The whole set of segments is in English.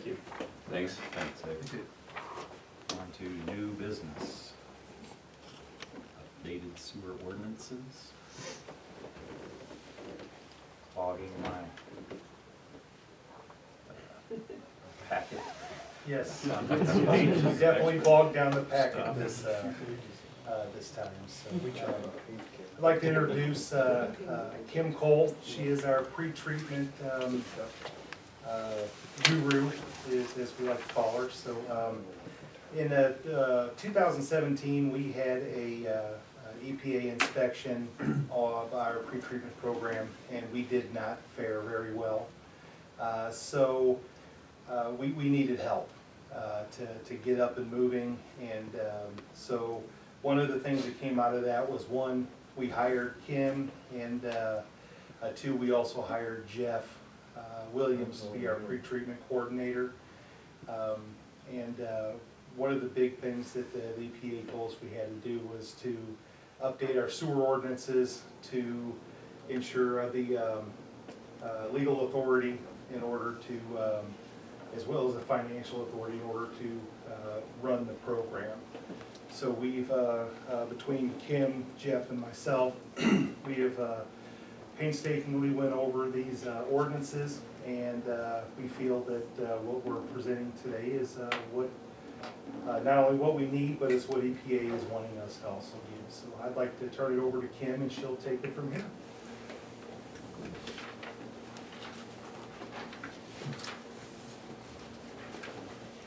Thank you. Thanks. Thanks, Dave. On to new business. Updated sewer ordinances. Clogging my packet. Yes, it's definitely bogged down the packet this time, so we tried. I'd like to introduce Kim Cole. She is our pre-treatment guru, as we like to call her. So in 2017, we had a EPA inspection of our pre-treatment program, and we did not fare very well. So we needed help to get up and moving, and so one of the things that came out of that was, one, we hired Kim, and two, we also hired Jeff Williams to be our pre-treatment coordinator. And one of the big things that the EPA told us we had to do was to update our sewer ordinances to ensure the legal authority in order to, as well as the financial authority in order to run the program. So we've, between Kim, Jeff, and myself, we have painstakingly went over these ordinances, and we feel that what we're presenting today is what, not only what we need, but it's what EPA is wanting us to also give. So I'd like to turn it over to Kim, and she'll take it from here.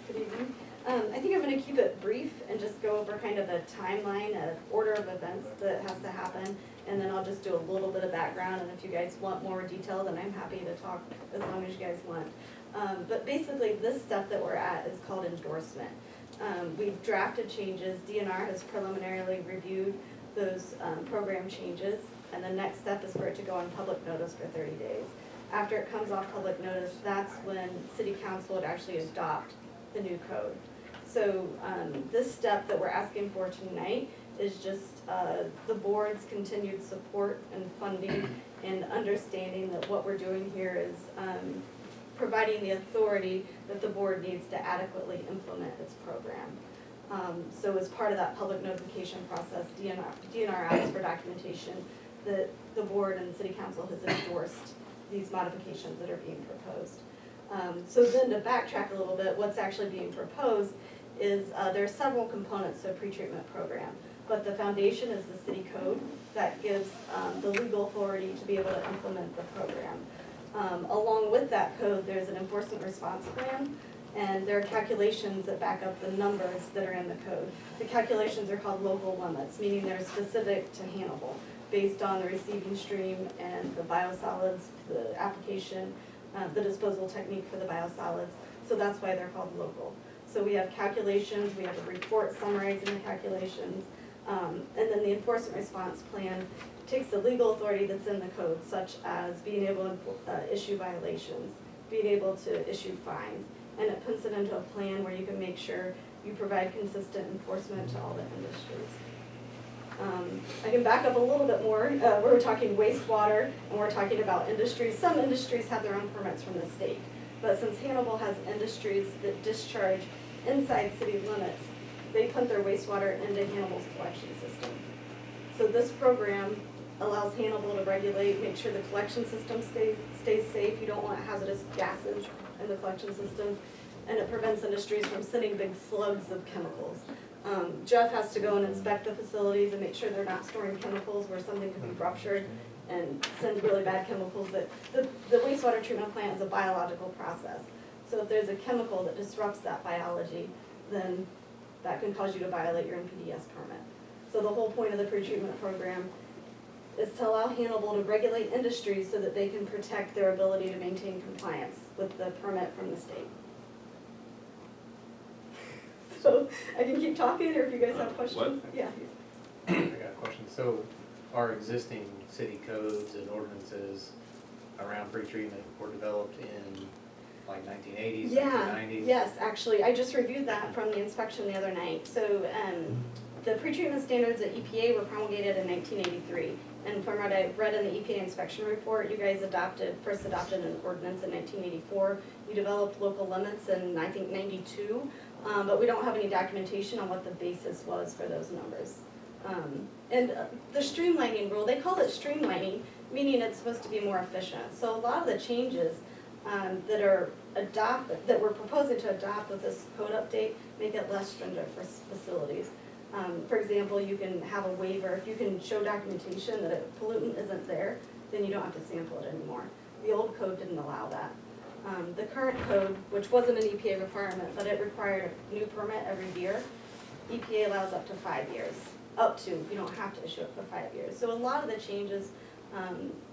Good evening. I think I'm going to keep it brief and just go over kind of a timeline, a order of events that has to happen, and then I'll just do a little bit of background, and if you guys want more detail, then I'm happy to talk as long as you guys want. But basically, this step that we're at is called endorsement. We've drafted changes. DNR has preliminarily reviewed those program changes, and the next step is for it to go on public notice for 30 days. After it comes off public notice, that's when City Council would actually adopt the new code. So this step that we're asking for tonight is just the board's continued support and funding and understanding that what we're doing here is providing the authority that the board needs to adequately implement its program. So as part of that public notification process, DNR asks for documentation that the board and City Council has endorsed these modifications that are being proposed. So then to backtrack a little bit, what's actually being proposed is there are several components to a pretreatment program, but the foundation is the city code that gives the legal authority to be able to implement the program. Along with that code, there's an enforcement response plan, and there are calculations that back up the numbers that are in the code. The calculations are called local limits, meaning they're specific to Hannibal, based on the receiving stream and the biosolids, the application, the disposal technique for the biosolids. So that's why they're called local. So we have calculations, we have a report summarizing the calculations, and then the enforcement response plan takes the legal authority that's in the code, such as being able to issue violations, being able to issue fines, and it puts it into a plan where you can make sure you provide consistent enforcement to all the industries. I can back up a little bit more. We're talking wastewater, and we're talking about industries. Some industries have their own permits from the state, but since Hannibal has industries that discharge inside city limits, they put their wastewater into Hannibal's collection system. So this program allows Hannibal to regulate, make sure the collection system stays safe. You don't want hazardous gases in the collection system, and it prevents industries from sending big slugs of chemicals. Jeff has to go and inspect the facilities and make sure they're not storing chemicals where something could be ruptured and send really bad chemicals. That the wastewater treatment plant is a biological process. So if there's a chemical that disrupts that biology, then that can cause you to violate your NPDES permit. So the whole point of the pre-treatment program is to allow Hannibal to regulate industries so that they can protect their ability to maintain compliance with the permit from the state. So I can keep talking, or if you guys have questions. What? Yeah. I got a question. So our existing city codes and ordinances around pre-treatment were developed in like 1980s, Yeah, 1990s? yes, actually, I just reviewed that from the inspection the other night. So the pretreatment standards at EPA were promulgated in 1983. And from what I read in the EPA inspection report, you guys first adopted an ordinance in 1984. You developed local limits in, I think, 92, but we don't have any documentation on what the basis was for those numbers. The streamlining rule, they call it streamlining, meaning it's supposed to be more efficient. So a lot of the changes that we're proposing to adopt with this code update make it less stringent for facilities. For example, you can have a waiver, if you can show documentation that a pollutant isn't there, then you don't have to sample it anymore. The old code didn't allow that. The current code, which wasn't an EPA requirement, but it required a new permit every year, EPA allows up to 5 years. Up to, you don't have to issue it for 5 years. So a lot of the changes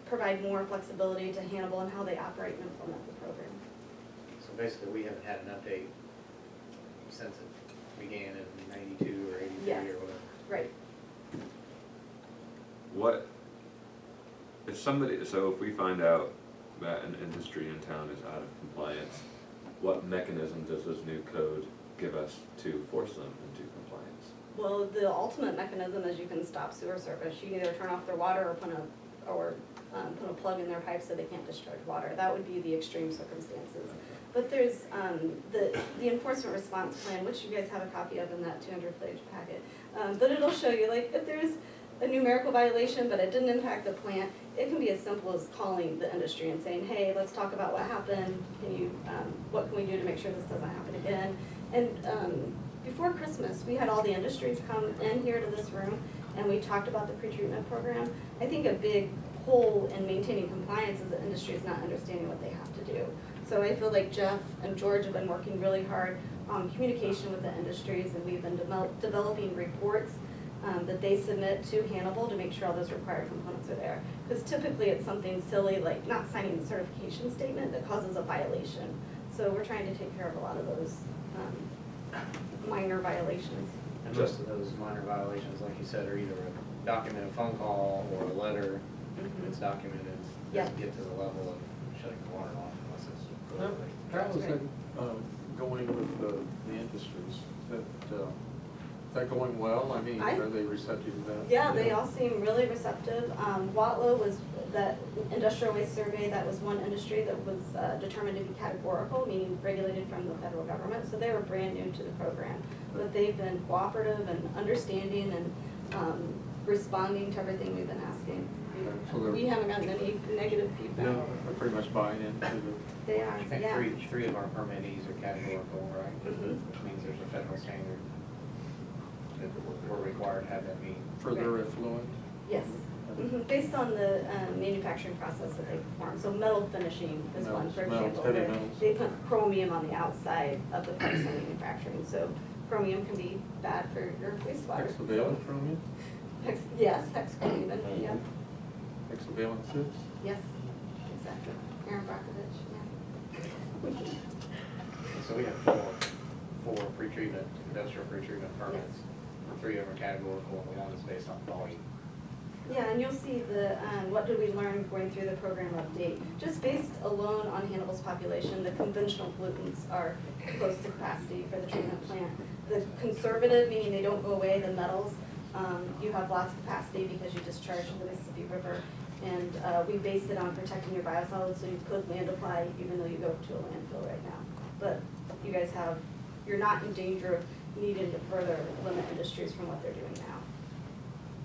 provide more flexibility to Hannibal and how they operate and implement the program. So basically, we haven't had an update since it began in 92 or 83 Yes. or whatever. Right. What, if somebody, so if we find out that an industry in town is out of compliance, what mechanism does this new code give us to force them into compliance? Well, the ultimate mechanism is you can stop sewer service. You can either turn off their water or put a plug in their pipe so they can't discharge water. That would be the extreme circumstances. But there's the enforcement response plan, which you guys have a copy of in that 200-page packet. But it'll show you, like, if there's a numerical violation, but it didn't impact the plant, it can be as simple as calling the industry and saying, hey, let's talk about what happened. What can we do to make sure this doesn't happen again? And before Christmas, we had all the industries come in here to this room, and we talked about the pretreatment program. I think a big hole in maintaining compliance is the industry is not understanding what they have to do. So I feel like Jeff and George have been working really hard on communication with the industries, and we've been developing reports that they submit to Hannibal to make sure all those required components are there. Because typically it's something silly like not signing the certification statement that causes a violation. So we're trying to take care of a lot of those minor violations. And most of those minor violations, like you said, are either a documented phone call or a letter that's documented. Yeah. Doesn't get to the level of shutting the water off unless it's How really. is it going with the industries? That going well? I mean, are they receptive to that? Yeah, they all seem really receptive. Watlow was that industrial waste survey, that was one industry that was determined to be categorical, meaning regulated from the federal government, so they were brand new to the program. But they've been cooperative and understanding and responding to everything we've been asking. So We haven't gotten any negative feedback. No, they're pretty much buying into the, They are, I think yeah. three of our permittees are categorical, right? Mhm. Which means there's a federal standard that we're required to have that meet. for their effluent. Yes, based on the manufacturing process that they perform. So metal finishing is one, for Metals, example, heavy where metals. they put chromium on the outside of the parts they're manufacturing. So chromium can be bad for your wastewater. Hexavalent chromium, Yes, hexchromium, yeah, hexavalent 6. yes, exactly. Aaron Brockovich, yeah. So we have four pretreatment, industrial pretreatment permits. Three of them are categorical, and the one is based on volume. Yeah, and you'll see the, what did we learn going through the program update? Just based alone on Hannibal's population, the conventional pollutants are close to capacity for the treatment plant. The conservative, meaning they don't go away, the metals, you have lots of capacity because you discharge in the Mississippi River. And we base it on protecting your biosolids, so you could land apply even though you go to a landfill right now. But you guys you're not in danger of needing to further limit industries from what they're doing now.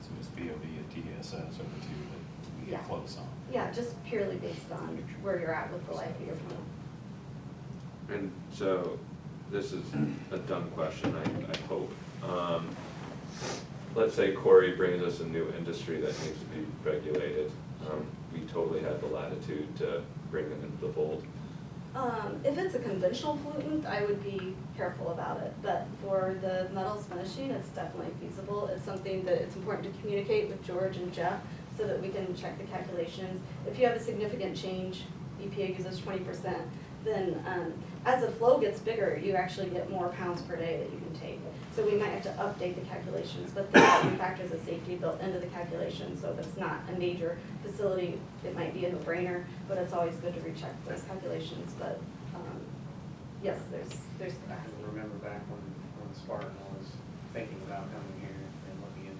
So it's BOD and TSS are the two that we Yeah. get close on. Yeah, just purely based on where you're at with the life of your plant. And so, this is a dumb question, I hope. Let's say Corey brings us a new industry that needs to be regulated. We totally have the latitude to bring them into the fold. If it's a conventional pollutant, I would be careful about it, but for the metals finishing, it's definitely feasible. It's something that it's important to communicate with George and Jeff so that we can check the calculations. If you have a significant change, EPA uses 20%, then as the flow gets bigger, you actually get more pounds per day that you can take. So we might have to update the calculations, but there are some factors of safety built into the calculation, so if it's not a major facility, it might be a no-brainer, but it's always good to recheck those calculations, but yes, there's I capacity. can remember back when Spartan was thinking about coming here,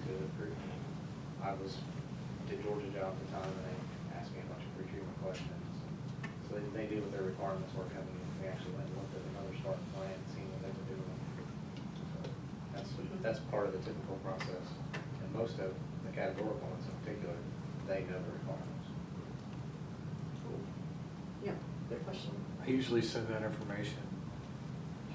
I did Georgia job at the time, and they asked me a bunch of pretreatment questions. So they knew what their requirements were coming in. We actually went and looked at another starting plant and seen what they were doing. So that's part of the typical process. And most of the categorical ones in particular, they know the requirements. Yeah, good question. I usually send that information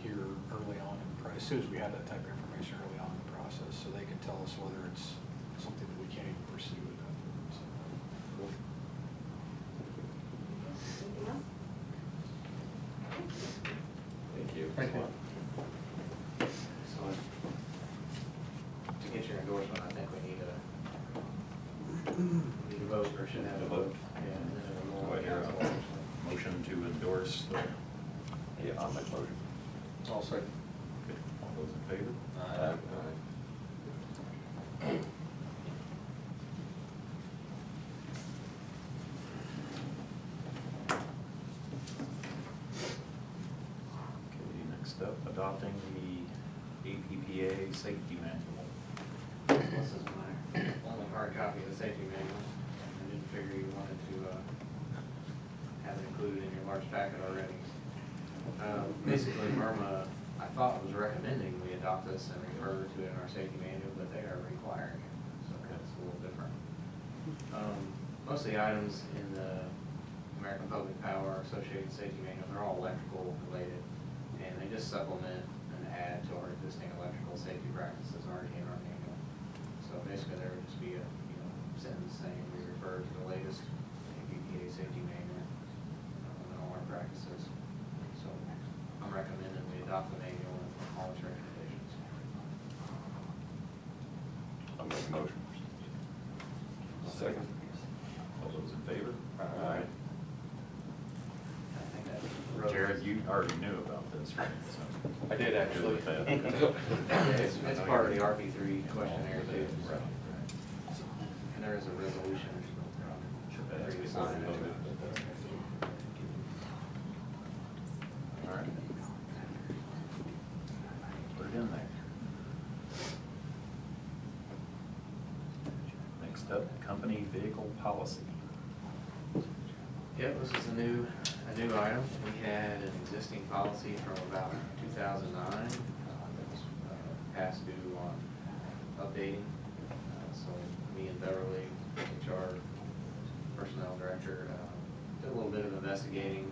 here early on, as soon as we have that type of information early on in the process, so they can tell us whether it's something that we can't even pursue with them. So, Anything else? Thank you. Thank you. So to get your endorsement, I think we need a vote, or should have a vote. Yeah, and then it'll go Do on I hear council. a motion to endorse the? Yeah, I'll make motion. I'll second. Okay, all those in favor? Aye. Okay, next up, adopting the HBPW safety manual. This is my only hard copy of the safety manual. I didn't figure you wanted to have it included in your large packet already. Basically, Myrma, I thought was recommending we adopt this and refer to it in our safety manual, but they are requiring it, so that's a little different. Most of the items in the American Public Power Associated Safety Manual, they're all electrical related, and they just supplement and add to our existing electrical safety practices already in our manual. So basically, there would just be a, sentence saying we refer to the latest HBPW safety manual and all our practices. So I'm recommending we adopt the manual and all its recommendations. I'll make a motion. Second. All those in favor? Aye. I think that Jared, you already knew about this, right? So I did actually. Good with that, okay. It's part of the RP3 questionnaire too. Right. And there is a resolution for you to sign. All right. Put it in there. Next up, company vehicle policy. Yep, this is a new item. We had an existing policy from about 2009 that was past due on updating. So me and Beverly, HR personnel director, did a little bit of investigating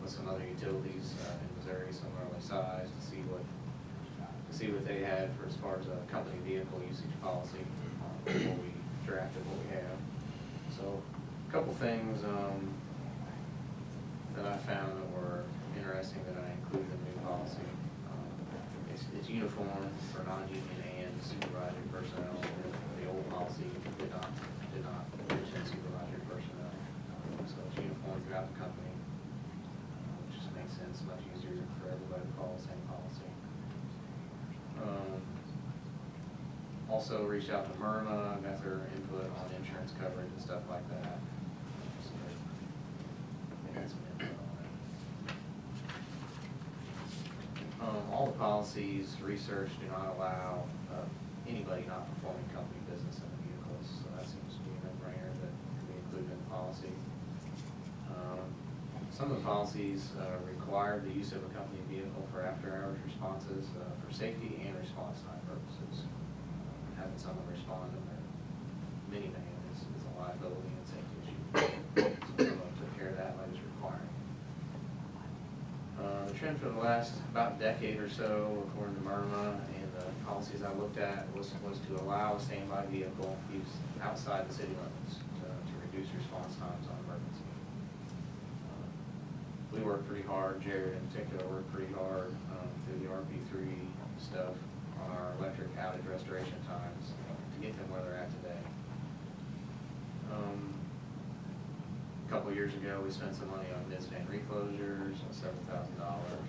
with some other utilities in Missouri, similarly sized, to see what they had for as far as a company vehicle usage policy before we drafted what we have. So a couple things that I found that were interesting that I included in the new policy. It's uniform for non-union and supervisory personnel. The old policy did not mention supervisory personnel. So it's uniform throughout the company, which just makes sense, much easier for everybody to follow the same policy. Also reached out to Myrna, got their input on insurance coverage and stuff like that. So they got some input on it. All the policies research do not allow anybody not performing company business in the vehicles, so that seems to be a no-brainer that can be included in the policy. Some of the policies require the use of a company vehicle for after-hours responses for safety and response time purposes. Having someone respond in their minivan is a liability and safety issue. So someone took care of that by just requiring it. The trend for the last about decade or so, according to Myrna and the policies I looked at, was to allow a standby vehicle use outside the city limits to reduce response times on emergency. We worked pretty hard, Jared in particular worked pretty hard through the RP3 stuff on our electric outage restoration times to get them where they're at today. A couple of years ago, we spent some money on midspan reclosures, several $1,000s.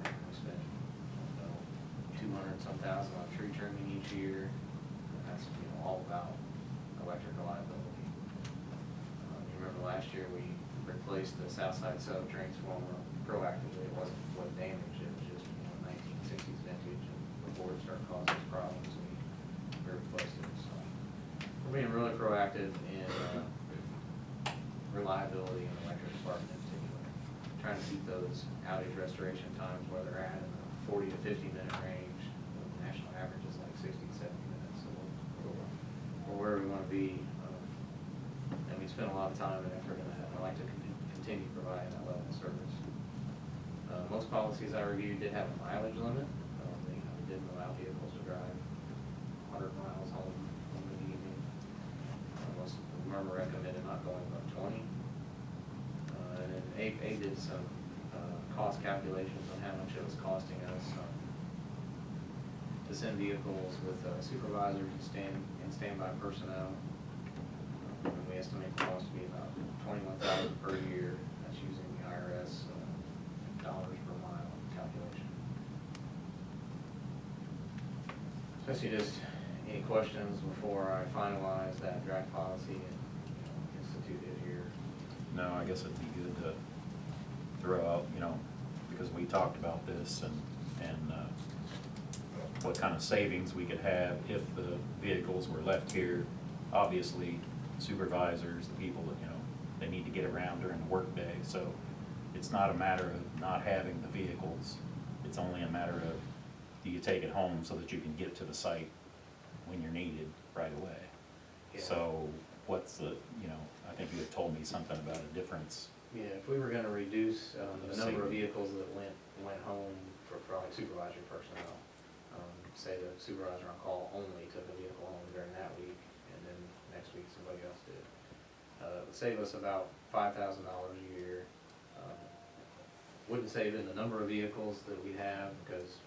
We spent 200-some thousand on tree trimming each year. And that's all about electric reliability. You remember last year we replaced the south side sub transformer proactively. It wasn't what damaged it, was just 1960s vintage, and before it started causing us problems. We where they're at in the 40 to 50 minute range. The national average is like 60 to 70 minutes, so we're where we want to be. And we spend a lot of time and effort in that, and I like to continue providing that level of service. Most policies I reviewed did have a mileage limit. They didn't allow vehicles to drive 100 miles home in the evening. Most of them recommended not going above 20. And then A did some cost calculations on how much it was costing us to send vehicles with supervisors and standby personnel. And we estimate the cost to be about $21,000 per year. That's using the IRS dollars per mile calculation. Especially just any questions before I finalize that draft policy and institute it here. No, I guess it'd be good to throw out, because we talked about this and what kind of savings we could have if the vehicles were left here. Obviously, supervisors, the people that, they need to get around during the workday, so it's not a matter of not having the vehicles. It's only a matter of, do you take it home so that you can get to the site when you're needed right away? Yeah. So what's the, I think you had told me something about a difference. Yeah, if we were gonna reduce the number of Saving. vehicles that went home for like supervisory personnel, say the supervisor on call only took a vehicle home during that week, and then next week somebody else did. It would save us about $5,000 a year. Wouldn't save in the number of vehicles that we have, because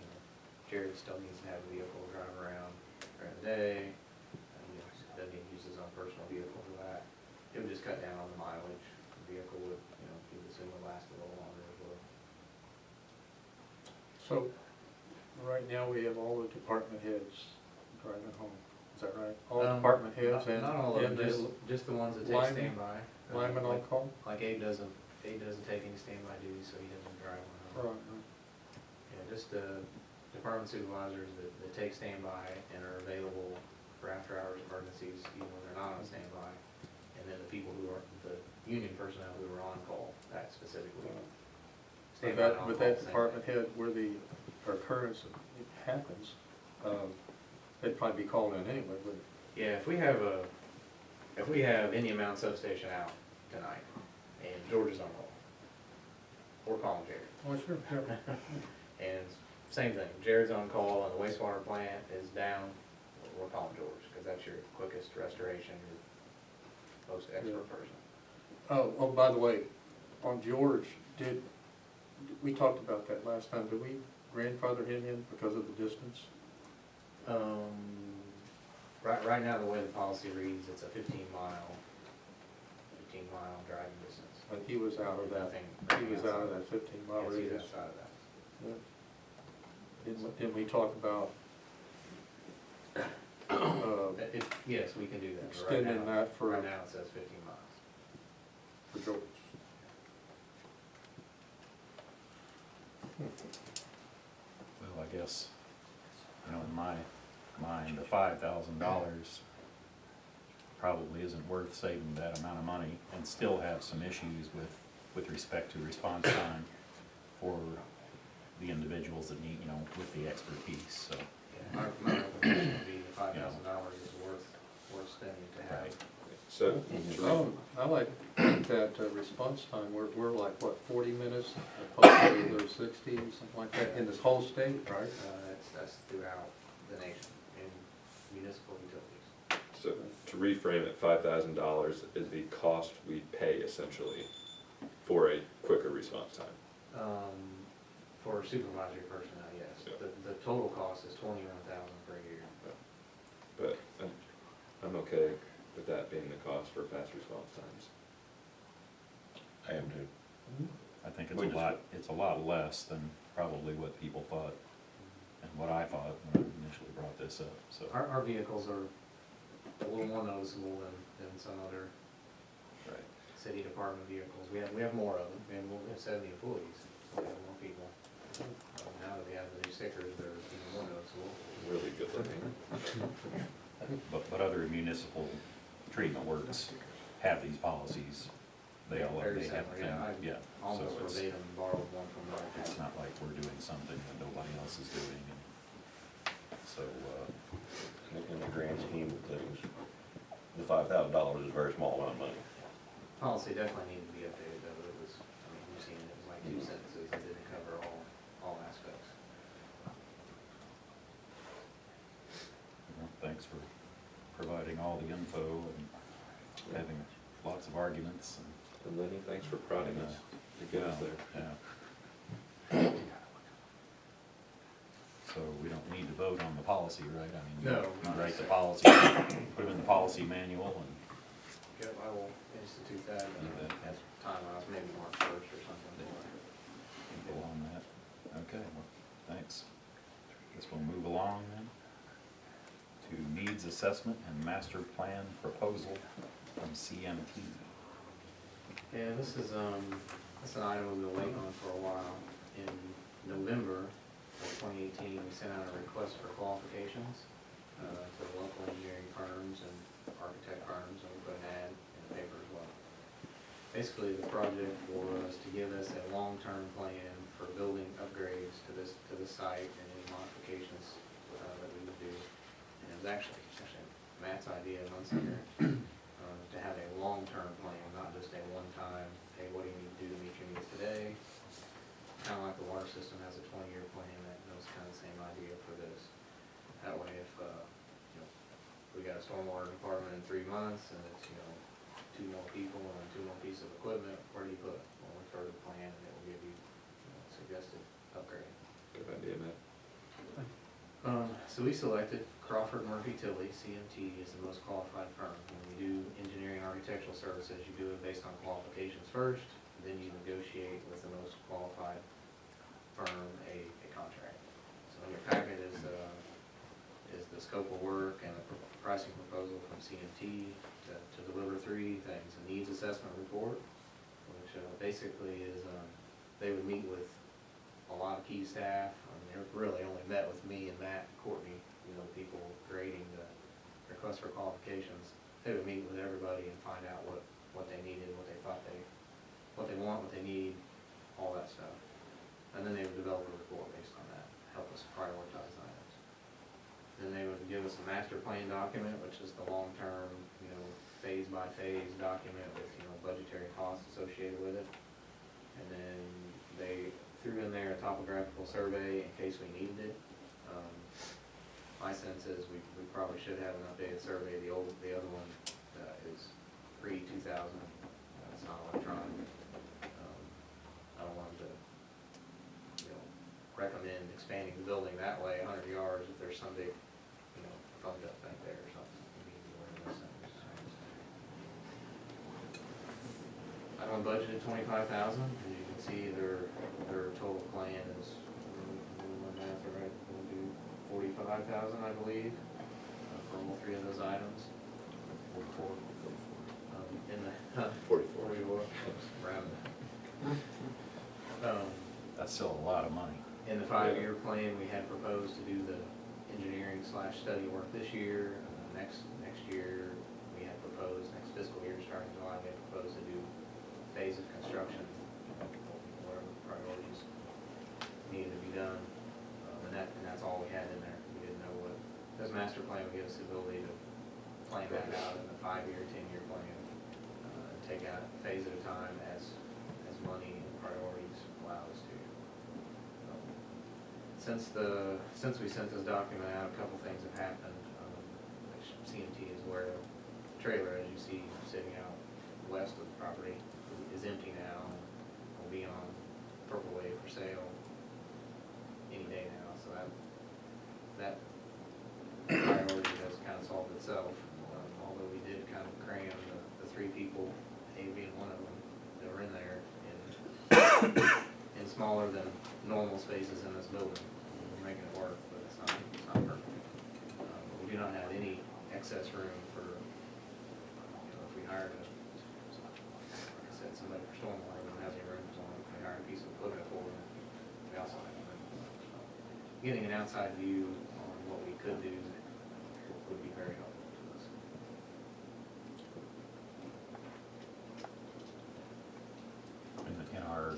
Jared still needs to have a vehicle to drive around during the day. Doesn't need to use his own personal vehicle for that. It would just cut down on the mileage. The vehicle would, you would assume would last a little longer as well. So, right now we have all the department heads driving home, is that right? All department heads and. Not all of them, and just the ones that take linemen? standby. Linemen on Like- call? Like Abe doesn't take any standby duties, so he doesn't drive one home. Right. Yeah, just department supervisors that take standby and are available for after-hours emergencies, even when they're not on standby. And then the people who are, the union personnel who are on call, that specifically. Standby and on But call, that same department thing. head, where the occurrence happens, they'd probably be called in anyway, wouldn't they? Yeah, if we have any amount substation out tonight, and George is on call, we're calling Jared. Oh, sure, sure. And same thing, Jared's on call and the wastewater plant is down, we're calling George, because that's your quickest restoration, your most expert person. Oh, by the way, on George, we talked about that last time, did we grandfather him in because of the distance? Right now, the way the policy reads, it's a 15 mile driving distance. But he was out of that, Nothing he was out of outside. that 15-mile Yes, he's radius. outside of that. Didn't we talk about Yes, we can do that. but extending that for Right now, it says 15 miles. George? Well, I guess, in my mind, the $5,000 probably isn't worth saving that amount of money and still have some issues with respect to response time for the individuals that need, with the expertise, so. Yeah, my recommendation would be the $5,000 is worth spending to have. Right. So, Oh, I like that response time, we're like, what, 40 minutes, opposed to their 60, something like that, in this whole state, right? That's throughout the nation in municipal utilities. so to reframe it, $5,000 is the cost we pay essentially for a quicker response time. For supervisory personnel, yes. Yeah. The total cost is $21,000 per year. But I'm okay with that being the cost for fast response times. I am too. I think We just- it's a lot less than probably what people thought and what I thought when I initially brought this up, so. Our vehicles are a little more noticeable than some other Right. city department vehicles. We have more of them, and we have 70 employees, so we have more people. Now that we have the new stickers, they're even more noticeable. Really good looking. But other municipal treatment works have these policies they all, Very they have similar, them, I yeah. almost So it's, verbatim borrowed one from the it's architect. not like we're doing something that nobody else is doing, and so, In the grand scheme of things, the $5,000 is a very small amount of money. Policy definitely needed to be updated though, it was, I mean, you've seen it, it was like 2 sentences, it didn't cover all aspects. well, thanks for providing all the info and having lots of arguments and. And Lenny, thanks for prodding us to get us there. Yeah. So we don't need to vote on the policy, right? I mean, No. you write the policy, put them in the policy manual and. Yep, I will institute that, You bet. as time allows, maybe March 1st or something. Go on that. Okay, well, thanks. Guess we'll move along then to needs assessment and master plan proposal from CMT. Yeah, this is an item we've been waiting on for a while. In November of 2018, we sent out a request for qualifications to local engineering firms and architect firms, and we put an ad in the paper as well. Basically, the project was to give us a long-term plan for building upgrades to this site and any modifications that we would do. And it was actually Matt's idea months ago to have a long-term plan, not just a one-time, hey, what do you need to do to meet your needs today? Kind of like the water system has a 20-year plan, that was kind of the same idea for this. That way, if we got a stormwater department in 3 months and it's 2 more people and 2 more pieces of equipment, where do you put it? Well, refer to the plan and it will give you suggested upgrade. Good idea, Matt. So we selected Crawford Murphy Tilly, CMT, is the most qualified firm. When we do engineering architectural services, you do it based on qualifications first, then you negotiate with the most qualified firm a contract. So in your packet is the scope of work and a pricing proposal from CMT to deliver 3 things. A needs assessment report, which basically is, they would meet with a lot of key staff. I mean, they really only met with me and Matt and Courtney, people grading the request for qualifications. They would meet with everybody and find out what they needed, what they thought what they want, what they need, all that stuff. And then they would develop a report based on that, help us prioritize items. Then they would give us a master plan document, which is the long-term, phase by phase document with, budgetary costs associated with it. And then they threw in there a topographical survey in case we needed it. My sense is we probably should have an updated survey. The other one is pre-2000. It's not electronic. I don't want to, recommend expanding the building that way 100 yards if there's some big, thumbed up thing there or something. We need to be aware of those things. I don't budgeted $25,000. As you can see, their total plan is, my math are right, we'll do $45,000, I believe, for all 3 of those items. 44. In the 44. Round. That's still a lot of money. In the 5-year plan, we had proposed to do the engineering / study work this year. Next year, we had proposed, next fiscal year starting July, we had proposed to do phase of construction, whatever priorities needed to be done. And that's all we had in there. We didn't know what, this master plan would give us the ability to plan that out in the 5-year, 10-year plan, and take out a phase at a time as money and priorities allow us to. Since we sent this document out, a couple things have happened, which CMT is aware of. The trailer, as you see, sitting out west of the property, is empty now and will be on Purple Wave for sale any day now. So that priority has kind of solved itself. Although we did kind of cram the 3 people, A being one of them, that were in there in smaller than normal spaces in this building. We're making it work, but it's not perfect. But we do not have any excess room for, if we hired somebody for stormwater, we don't have any room for someone. If we hire a piece of equipment for them, we also have room. So getting an outside view on what we could do would be very helpful to us.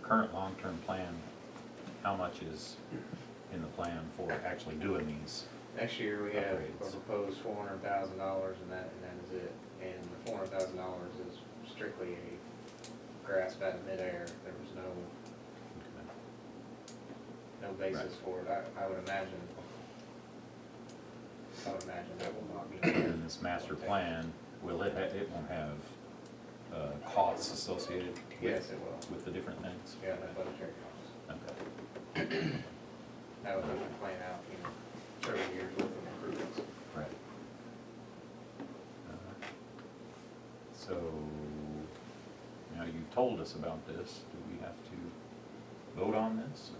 current long-term plan, how much is in the plan for actually doing these? Next year, we have a Upgrades. proposed $400,000, and that is it. And the $400,000 is strictly a grasp out of midair. There was no basis Right. for it. I would imagine that will not be. In this master plan, will it, it won't have costs associated Yes, it will. with the different things? Yeah, that budgetary costs. Okay, That would have been playing out, several years worth of improvements. right. So, now you told us about this, do we have to vote on this?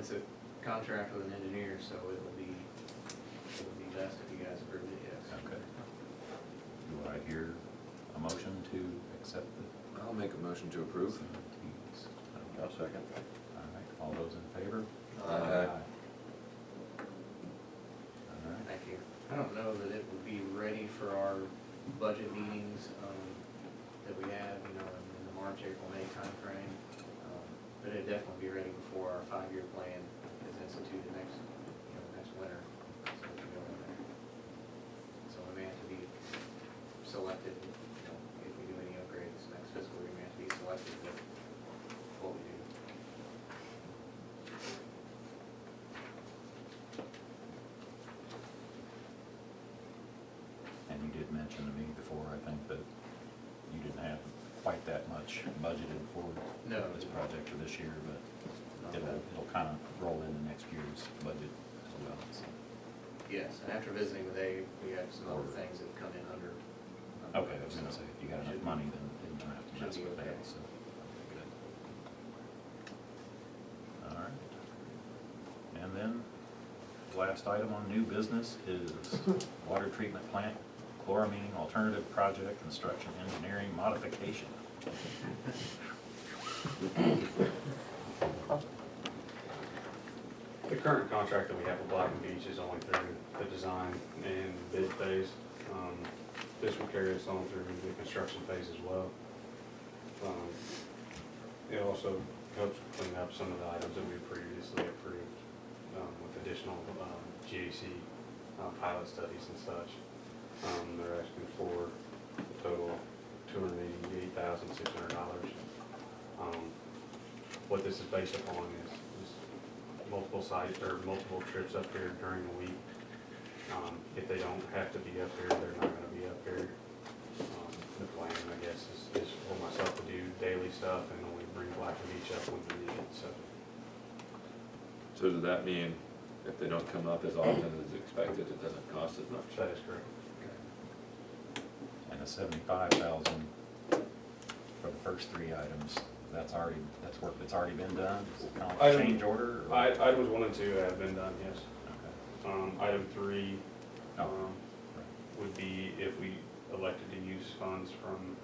It's a contract with an engineer, so it would be best if you guys approve it, yes. Okay. Do I hear a motion to accept the I'll make a motion to approve. CMTs? I'll second. All right, all those in favor? Aye. All right, Thank you. I don't know that it would be ready for our budget meetings, that we have, in the March, April, May timeframe. But it'd definitely be ready before our 5-year plan is instituted next winter. So we can go in there. So we may have to be selected, if we do any upgrades next fiscal year, we may have to be selected with what we do. and you did mention to me before, I think, that you didn't have quite that much budgeted for No. this project for this year, but Not it'll kind of roll into next year's budget as well, so. Yes, and after visiting with Abe, we have some other things that come in under. Okay, I was gonna say, if you got enough Should- money, then you don't have to should mess be with okay. that, so. Good. All right. And then, last item on new business is water treatment plant chloramine alternative project construction engineering modification. The current contract that we have with Black and Beach is only through the design and bid phase. This will carry us on through the construction phase as well. It also helps clean up some of the items that we previously approved with additional GAC pilot studies and such. They're asking for a total of $288,600. What this is based upon is multiple sites or multiple trips up here during the week. If they don't have to be up here, they're not gonna be up here. The plan, I guess, is for myself to do daily stuff and only bring Black and Beach up when we need it, so. So does that mean if they don't come up as often as expected, it doesn't cost as much? That is correct. And the 75,000 for the first 3 items, that's work that's already been done? Is it kind of like a change order? or- Items 1 and 2 have been done, yes. Okay. Item 3, Oh, would be if we elected to use funds from,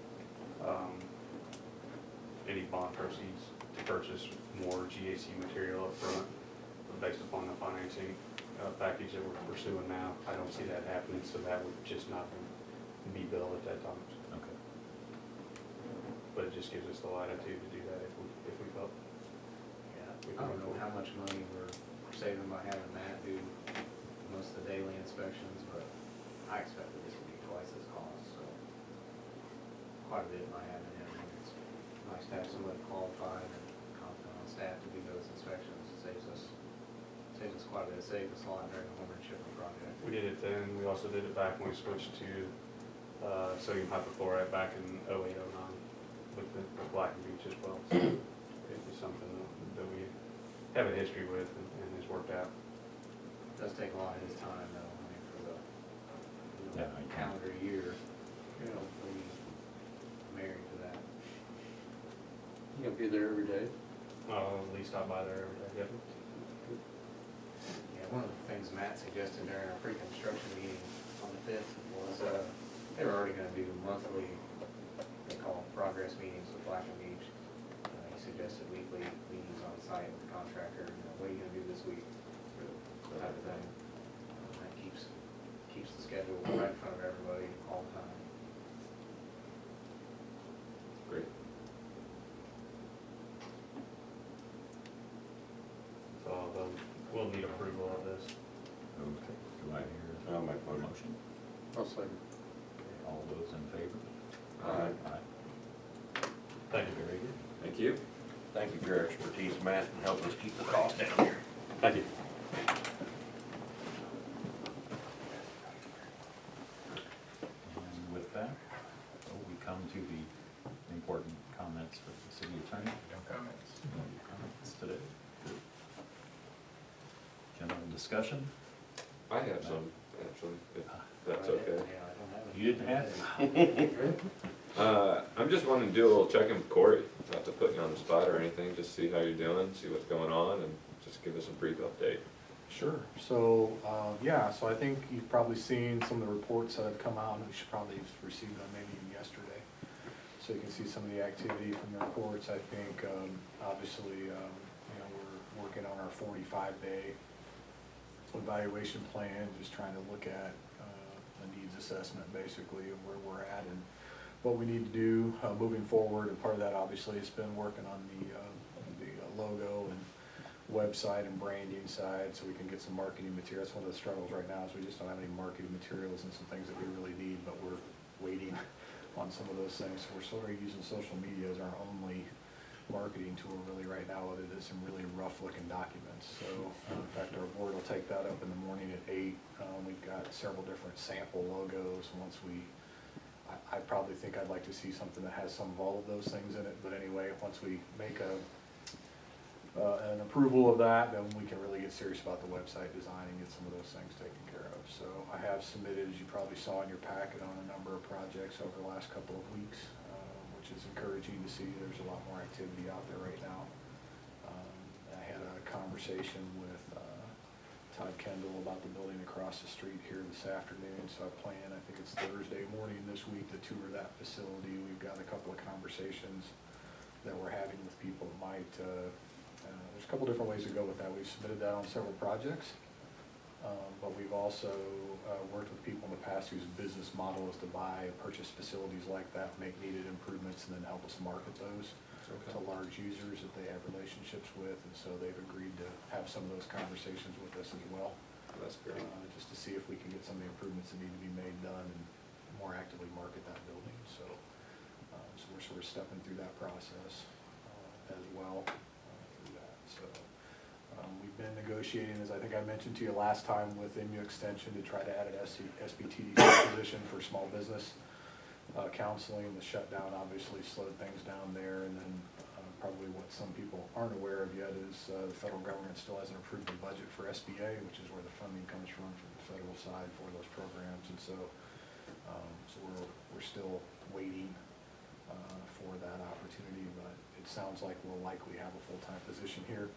any bond proceeds to purchase more GAC material up front, based upon the financing, package that we're pursuing now. I don't see that happening, so that would just not be billed at that time. Okay. But it just gives us the latitude to do that if we felt. Yeah, I don't know how much money we're saving by having Matt do most of the daily inspections, but I expected this would be twice this cost, so quite a bit by having him. It's nice to have somebody qualified and competent on staff to do those inspections. It saves us quite a bit, it saved us a lot during the Homer Shipping project. We did it then, we also did it back when we switched to sodium hypochlorite back in 08, 09 with the Black and Beach as well. So it was something that we have a history with and has worked out. It does take a lot of his time though, I mean, for the Yeah, I can. calendar year, we married to that. You gonna be there every day? At least stop by there every day, yeah. Yeah, one of the things Matt suggested during our pre-construction meeting on the 5th was, they were already gonna do monthly, they call progress meetings with Black and Beach. He suggested weekly meetings on site with the contractor, what are you gonna do this week? Type of thing. That keeps the schedule right in front of everybody all the time. Great. we'll need approval of this. Okay, do I hear I'll make a a motion. motion? I'll second. Okay, all those in favor? Aye. Thank you. Very good. Thank you. Thank you for your expertise, Matt, and helping us keep the cost down here. Thank you. And with that, we come to the important comments for the city attorney. No comments. No comments today. Good. General discussion? I have some, actually, if that's Yeah, okay. I don't have it. You didn't have it? I'm just wanting to do a little check-in with Corey, not to put you on the spot or anything, just see how you're doing, see what's going on, and just give us a brief update. Sure, so, yeah, so I think you've probably seen some of the reports that have come out, and we should probably have received them maybe even yesterday. So you can see some of the activity from the reports. I think, obviously, we're working on our 45-day evaluation plan, just trying to look at a needs assessment, basically, of where we're at and what we need to do moving forward. And part of that, obviously, has been working on the logo and website and branding side, so we can get some marketing material. That's one of the struggles right now, is we just don't have any marketing materials and some things that we really need, but we're waiting on some of those things. So we're sort of using social media as our only marketing tool really right now, other than some really rough looking documents. So in fact, our board will take that up in the morning at 8. We've got several different sample logos. Once I probably think I'd like to see something that has some of all of those things in it, but anyway, once we make an approval of that, then we can really get serious about the website design and get some of those things taken care of. So I have submitted, as you probably saw in your packet, on a number of projects over the last couple of weeks, which is encouraging to see. There's a lot more activity out there right now. I had a conversation with Todd Kendall about the building across the street here this afternoon, so I think it's Thursday morning this week, to tour that facility. We've got a couple of conversations that we're having with people that might, there's a couple different ways to go with that. We've submitted that on several projects, but we've also worked with people in the past whose business model is to buy and purchase facilities like that, make needed improvements, and then help us market those to large users that they have relationships with. And so they've agreed to have some of those conversations with us as well. That's great. Just to see if we can get some of the improvements that need to be made done and more actively market that building. So, so we're sort of stepping through that process as well. We've been negotiating, as I think I mentioned to you last time, with MU Extension to try to add an SBTD position for small business counseling. The shutdown obviously slowed things down there, and then probably what some people aren't aware of yet is the federal government still hasn't approved the budget for SBA, which is where the funding comes from the federal side for those programs. And so, we're still waiting for that opportunity, but it sounds like we'll likely have a full-time position here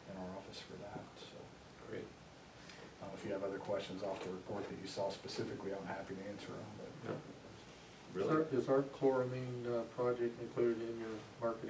in our office for that. So Great. if you have other questions off the report that you saw specifically, I'm happy to answer them. But Really? Is our chloramine project included in your marketing